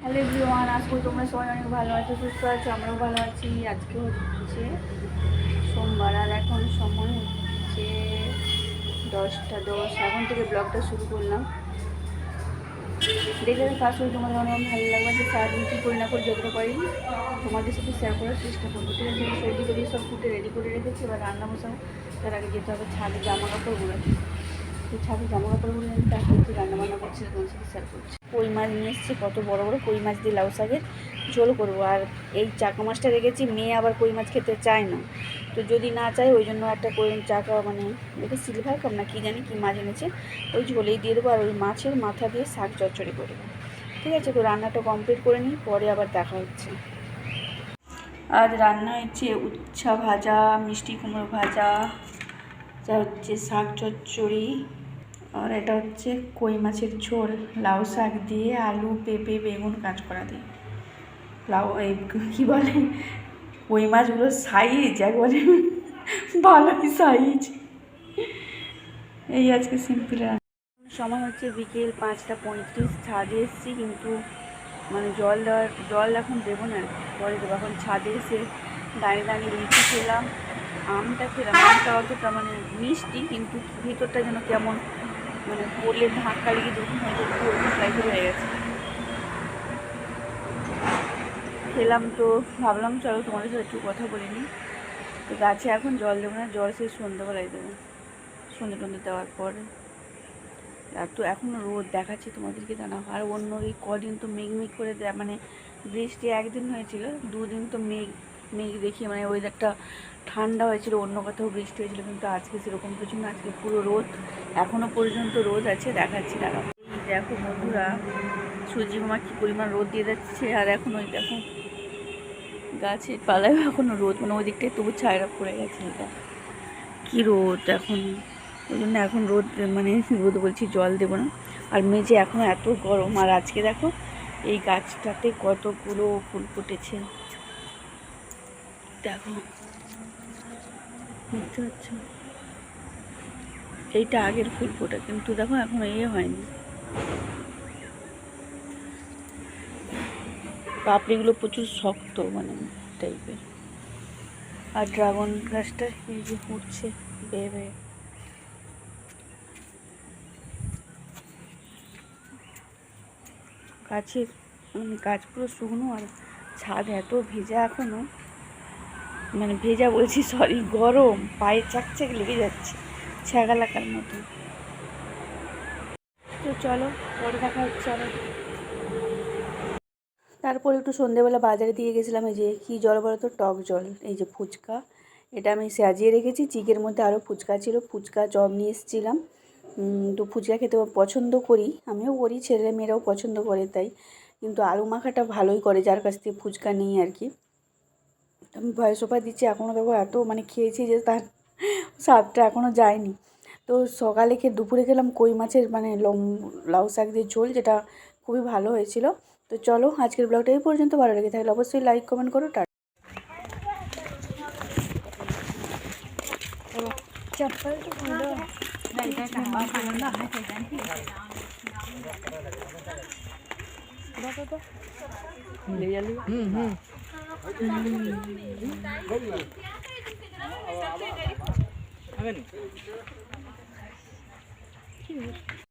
Hello everyone, আজকে তোমরা সবাই অনেক ভালো আছো, সুস্থ আছো, আমরাও ভালো আছি। আজকে হচ্ছে সোমবার আর এখন সময় হচ্ছে 10টা 10। এখন থেকে ব্লগটা শুরু করলাম। দেখে কাজ করে তোমাদের অনেক ভালো লাগবে যে সারাদিন কী করি না করি যতটা পারি তোমাদের সাথে শেয়ার করার চেষ্টা করবো। ঠিক আছে, সবজি টবজি সব ফুটে রেডি করে রেখেছি, এবার রান্না বসাবো। তার আগে যেতে হবে ছাদে জামা কাপড়গুলো। তো ছাদে জামা কাপড়গুলো আমি তাকে একটু রান্নাবান্না করছি, তোমার সাথে শেয়ার করছি। কই মাছ নিয়ে এসেছি, কত বড় বড় কই মাছ দিয়ে লাউ শাকের ঝোল করবো। আর এই চাকা মাছটা রেখেছি, মেয়ে আবার কই মাছ খেতে চায় না, তো যদি না চায় ওই জন্য একটা কই চাকা মানে দেখে সিলভার কাপ না কী জানি কী মাছ এনেছে, ওই ঝোলেই দিয়ে দেবো। আর ওই মাছের মাথা দিয়ে শাক চচ্চড়ি করে দেবো। ঠিক আছে, তো রান্নাটা কমপ্লিট করে নিই, পরে আবার দেখা হচ্ছে। আজ রান্না হচ্ছে উচ্ছা ভাজা, মিষ্টি কুমড়ো ভাজা, যা হচ্ছে শাক চচ্চড়ি, আর এটা হচ্ছে কই মাছের ঝোল লাউ শাক দিয়ে, আলু পেঁপে বেগুন কাঁচকড়া দিয়ে। লাউ এই কী বলে, কই মাছগুলোর সাইজ একবারে ভালোই সাইজ। এই আজকে সিম্পল রান্না। সময় হচ্ছে বিকেল 5টা 35। ছাদে এসেছি, কিন্তু মানে জল এখন দেবো না, পরে দেবো। এখন ছাদে এসে দাঁড়িয়ে দাঁড়িয়ে লিচু খেলাম, আমটা খেলাম। আমটা অতটা মানে মিষ্টি, কিন্তু ভিতরটা যেন কেমন মানে পড়লে ধাক্কা লেগে যখন হয়তো টাইপের হয়ে গেছে। খেলাম, তো ভাবলাম চলো তোমাদের সাথে একটু কথা বলে নিই। তো গাছে এখন জল দেবো না, জল সেই সন্ধ্যেবেলায় দেবো, সন্ধ্যে টন্ধে দেওয়ার পরে। আর তো এখনও রোদ দেখাচ্ছি তোমাদেরকে জানাবো। আর অন্য এই কদিন তো মেঘ করে দেয়, মানে বৃষ্টি একদিন হয়েছিল, দুদিন তো মেঘ দেখিয়ে মানে ওয়েদারটা ঠান্ডা হয়েছিল, অন্য কোথাও বৃষ্টি হয়েছিল, কিন্তু আজকে সেরকম কিছু না। আজকে পুরো রোদ, এখনও পর্যন্ত রোদ আছে, দেখাচ্ছি দাঁড়াবো। এই দেখো বন্ধুরা, সূর্যিমামা কী পরিমাণ রোদ দিয়ে যাচ্ছে। আর এখন ওই দেখো গাছের পালায় এখনও রোদ, মানে ওই দিকটায় তবু ছায়রা পড়ে গেছে। এটা কী রোদ এখন, ওই জন্য এখন রোদ মানে রোদ বলছি, জল দেবো না। আর মেঝে এখনও এত গরম। আর আজকে দেখো এই গাছটাতে কতগুলো ফুল ফুটেছে, দেখো বুঝতে পারছো, এইটা আগের ফুল ফোটা, কিন্তু দেখো এখনো হয়নি। পাপড়িগুলো প্রচুর শক্ত মানে টাইপের। আর ড্রাগন গাছটা এই যে ফুটছে বেয়ে বেয়ে। গাছের মানে গাছ পুরো শুকনো, আর ছাদ এত ভেজা এখনো, মানে ভেজা বলছি সরি, গরম, পায়ে চাকচাক লেগে যাচ্ছে ছ্যাঁকা লাগার মতো। তো চলো পরে দেখা হচ্ছে আবার। তারপর একটু সন্ধেবেলা বাজারে দিয়ে গেছিলাম। এই যে কী জল বলো তো, টক জল। এই যে ফুচকা, এটা আমি সাজিয়ে রেখেছি, চিকের মধ্যে আরও ফুচকা ছিল, ফুচকা চপ নিয়ে এসেছিলাম। তো ফুচকা খেতে পছন্দ করি, আমিও করি, ছেলে মেয়েরাও পছন্দ করে তাই। কিন্তু আলু মাখাটা ভালোই করে যার কাছ থেকে ফুচকা নিই আর কি। আমি ভয়েস ওভার দিচ্ছি, এখনও দেখো এত মানে খেয়েছি যে তার স্বাদটা এখনও যায়নি। তো সকালে দুপুরে খেলাম কই মাছের মানে লাউ শাক দিয়ে ঝোল, যেটা খুবই ভালো হয়েছিল। তো চলো আজকের ব্লগটা এই পর্যন্ত, ভালো লেগে থাকলে অবশ্যই লাইক কমেন্ট করো। चप्पल तो खोलो नहीं क्या कहाँ खोलो ना है क्या जानती है तो ले जा ले हम्म